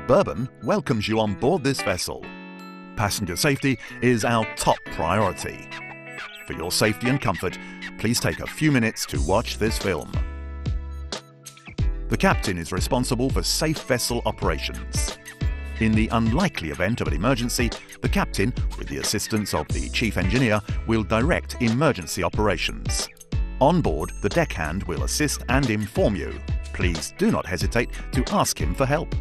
Bourbon welcomes you on board this vessel. Passenger safety is our top priority. For your safety and comfort, please take a few minutes to watch this film. The captain is responsible for safe vessel operations. In the unlikely event of an emergency, the captain, with the assistance of the chief engineer, will direct emergency operations. On board, the deckhand will assist and inform you. Please do not hesitate to ask him for help.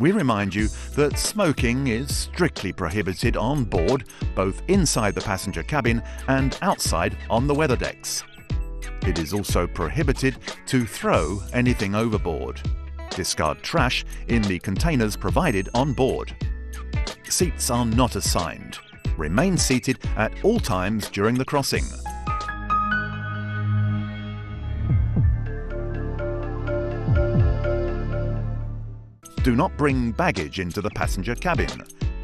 We remind you that smoking is strictly prohibited on board, both inside the passenger cabin and outside on the weather decks. It is also prohibited to throw anything overboard. Discard trash in the containers provided on board. Seats are not assigned. Remain seated at all times during the crossing. Do not bring baggage into the passenger cabin.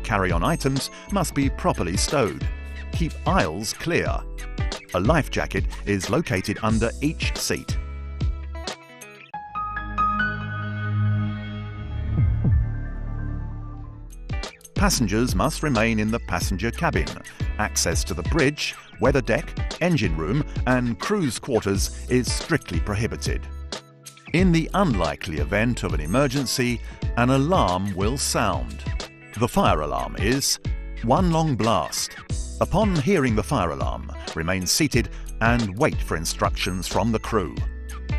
Carry-on items must be properly stowed. Keep aisles clear. A life jacket is located under each seat. Passengers must remain in the passenger cabin. Access to the bridge, weather deck, engine room and crew's quarters is strictly prohibited. In the unlikely event of an emergency, an alarm will sound. The fire alarm is one long blast. Upon hearing the fire alarm, remain seated and wait for instructions from the crew.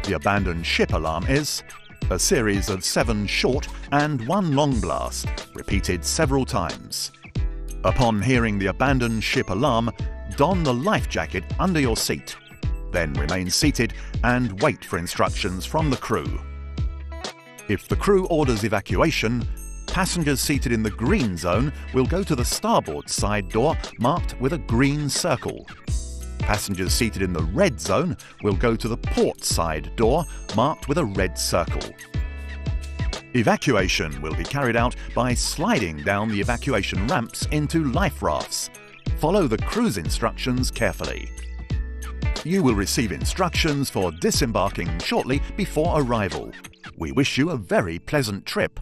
The abandoned ship alarm is a series of 7 short and 1 long blast, repeated several times. Upon hearing the abandoned ship alarm, don the life jacket under your seat. Then remain seated and wait for instructions from the crew. If the crew orders evacuation, passengers seated in the green zone will go to the starboard side door marked with a green circle. Passengers seated in the red zone will go to the port side door marked with a red circle. Evacuation will be carried out by sliding down the evacuation ramps into life rafts. Follow the crew's instructions carefully. You will receive instructions for disembarking shortly before arrival. We wish you a very pleasant trip.